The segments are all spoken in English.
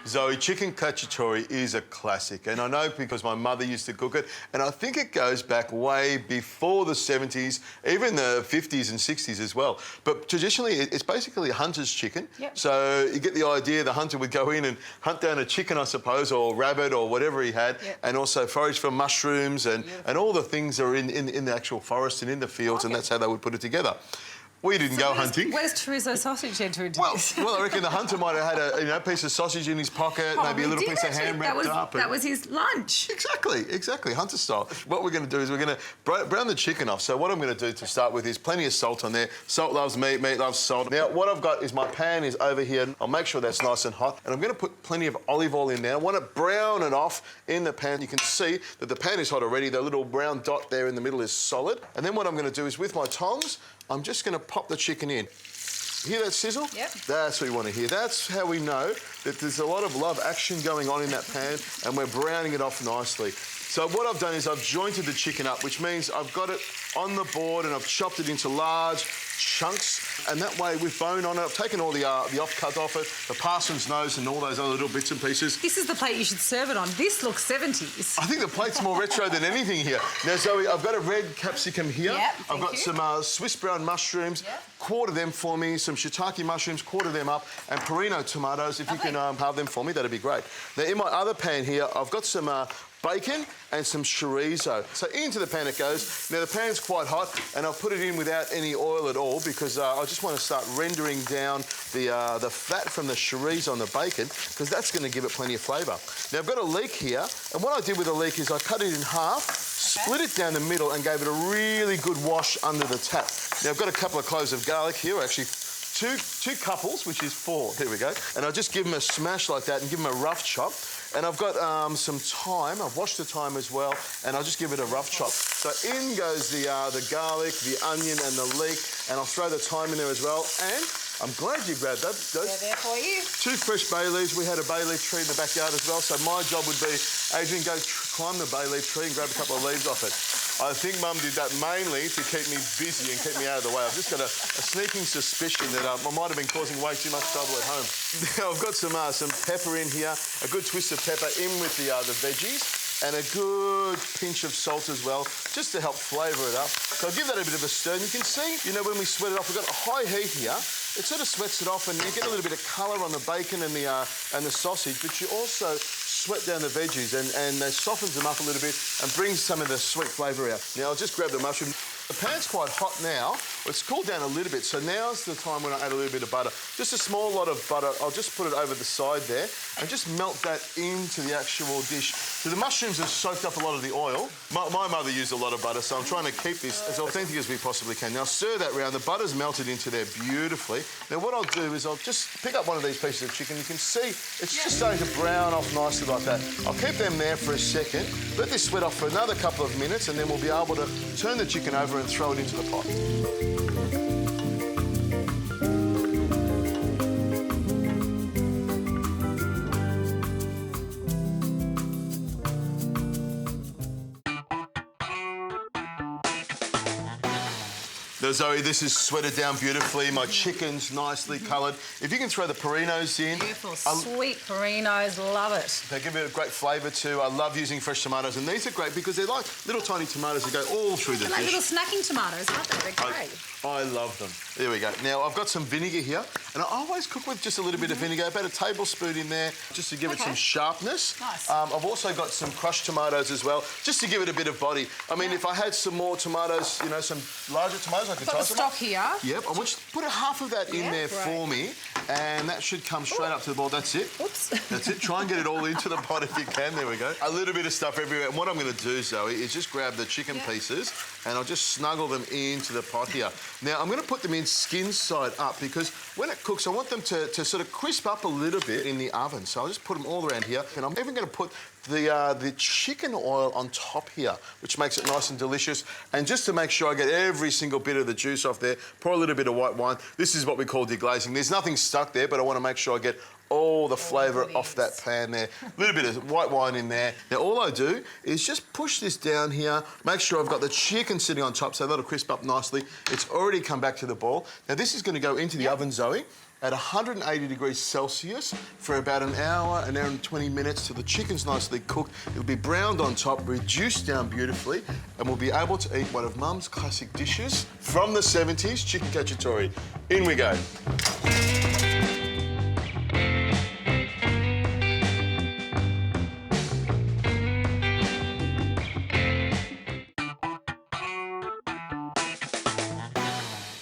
Zoe, chicken cacciatore is a classic, and I know because my mother used to cook it, and I think it goes back way before the 70s, even the 50s and 60s as well. But traditionally, it's basically a hunter's chicken. Yep. So you get the idea the hunter would go in and hunt down a chicken, I suppose, or rabbit or whatever he had, yep. and also forage for mushrooms and all the things that are in the actual forest and in the fields, and that's how they would put it together. We didn't go hunting. Where's chorizo sausage enter into this? Well, I reckon the hunter might have had a piece of sausage in his pocket, maybe a little piece of ham wrapped up. That was his lunch. Exactly, hunter style. What we're going to do is we're going to brown the chicken off. So what I'm going to do to start with is plenty of salt on there. Salt loves meat, meat loves salt. Now, what I've got is my pan is over here. I'll make sure that's nice and hot. And I'm going to put plenty of olive oil in there. I want to brown it off in the pan. You can see that the pan is hot already. The little brown dot there in the middle is solid. And then what I'm going to do is with my tongs, I'm just going to pop the chicken in. Hear that sizzle? Yep. That's what we want to hear. That's how we know that there's a lot of love action going on in that pan and we're browning it off nicely. So what I've done is I've jointed the chicken up, which means I've got it on the board and I've chopped it into large chunks, and that way with bone on it, I've taken all the offcut off it, the parson's nose and all those other little bits and pieces. This is the plate you should serve it on. This looks 70s. I think the plate's more retro than anything here. Now, Zoe, I've got a red capsicum here. Yep, I've got some Swiss brown mushrooms. Yep. Quarter them for me, some shiitake mushrooms, quarter them up, and Perino tomatoes. If you can halve them for me, that'd be great. Now, in my other pan here, I've got some bacon and some chorizo. So into the pan it goes. Now, the pan's quite hot, and I've put it in without any oil at all because I just want to start rendering down the fat from the chorizo on the bacon because that's going to give it plenty of flavour. Now, I've got a leek here, and what I did with the leek is I cut it in half, split it down the middle, and gave it a really good wash under the tap. Now, I've got a couple of cloves of garlic here, actually two couples, which is 4. There we go. And I'll just give them a smash like that and give them a rough chop. And I've got some thyme. I've washed the thyme as well, and I'll just give it a rough chop. So in goes the garlic, the onion, and the leek, and I'll throw the thyme in there as well. And I'm glad you grabbed that. They're there for you. 2 fresh bay leaves. We had a bay leaf tree in the backyard as well, so my job would be, Adrian, go climb the bay leaf tree and grab a couple of leaves off it. I think Mum did that mainly to keep me busy and keep me out of the way. I've just got a sneaking suspicion that I might have been causing way too much trouble at home. Now, I've got some pepper in here, a good twist of pepper in with the veggies, and a good pinch of salt as well, just to help flavour it up. So I'll give that a bit of a stir. And you can see, you know, when we sweat it off, we've got a high heat here. It sort of sweats it off, and you get a little bit of colour on the bacon and the sausage, but you also sweat down the veggies and that softens them up a little bit and brings some of the sweet flavour out. Now, I'll just grab the mushroom. The pan's quite hot now. It's cooled down a little bit, so now's the time when I add a little bit of butter. Just a small lot of butter. I'll just put it over the side there and just melt that into the actual dish. So the mushrooms have soaked up a lot of the oil. My mother used a lot of butter, so I'm trying to keep this as authentic as we possibly can. Now, stir that round. The butter's melted into there beautifully. Now, what I'll do is I'll just pick up one of these pieces of chicken. You can see it's just starting to brown off nicely like that. I'll keep them there for a second, let this sweat off for another couple of minutes, and then we'll be able to turn the chicken over and throw it into the pot. Now, Zoe, this is sweated down beautifully. My chicken's nicely coloured. If you can throw the Perinos in. Beautiful, sweet Perinos, love it. They give it a great flavour too. I love using fresh tomatoes, and these are great because they're like little tiny tomatoes that go all through the dish. Like little snacking tomatoes, aren't they? They're great. I love them. There we go. Now, I've got some vinegar here, and I always cook with just a little bit of vinegar, about a tablespoon in there, just to give it some sharpness. Nice. I've also got some crushed tomatoes as well, just to give it a bit of body. I mean, if I had some more tomatoes, you know, some larger tomatoes, I could got toss the them. stock here. Yep, I want you to put a half of that in there for me, and that should come straight up to the bowl. That's it. Oops. That's it. Try and get it all into the pot if you can. There we go. A little bit of stuff everywhere. And what I'm going to do, Zoe, is just grab the chicken pieces and I'll just snuggle them into the pot here. Now, I'm going to put them in skin side up because when it cooks, I want them to sort of crisp up a little bit in the oven. So I'll just put them all around here. And I'm even going to put the chicken oil on top here, which makes it nice and delicious. And just to make sure I get every single bit of the juice off there, pour a little bit of white wine. This is what we call deglazing. There's nothing stuck there, but I want to make sure I get all the flavour off that pan there. A little bit of white wine in there. Now, all I do is just push this down here, make sure I've got the chicken sitting on top so that'll crisp up nicely. It's already come back to the boil. Now, this is going to go into the oven, Zoe, at 180 degrees Celsius for about an hour and 20 minutes till the chicken's nicely cooked. It'll be browned on top, reduced down beautifully, and we'll be able to eat one of Mum's classic dishes from the 70s, chicken cacciatore. In we go.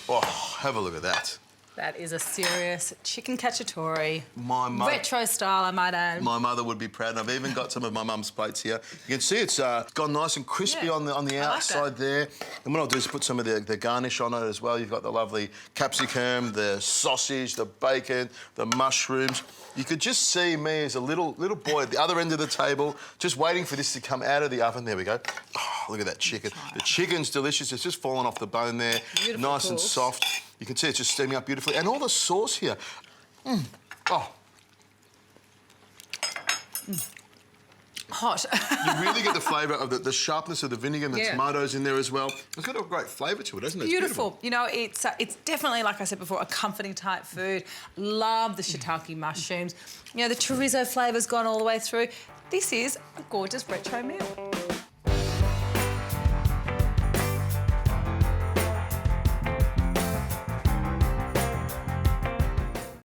Oh, have a look at that. That is a serious chicken cacciatore. My mother, Retro style, I might add. my mother would be proud. And I've even got some of my mum's plates here. You can see it's gone nice and crispy on the outside there. And what I'll do is put some of the garnish on it as well. You've got the lovely capsicum, the sausage, the bacon, the mushrooms. You could just see me as a little boy at the other end of the table, just waiting for this to come out of the oven. There we go. Oh, look at that chicken. The chicken's delicious. It's just fallen off the bone there. Beautiful, nice and soft. You can see it's just steaming up beautifully. And all the sauce here. Oh. Hot. You really get the flavour of the sharpness of the vinegar and the tomatoes in there as well. It's got a great flavour to it, hasn't it? Beautiful. You know, it's definitely, like I said before, a comforting type food. Love the shiitake mushrooms. You know, the chorizo flavour's gone all the way through. This is a gorgeous retro meal.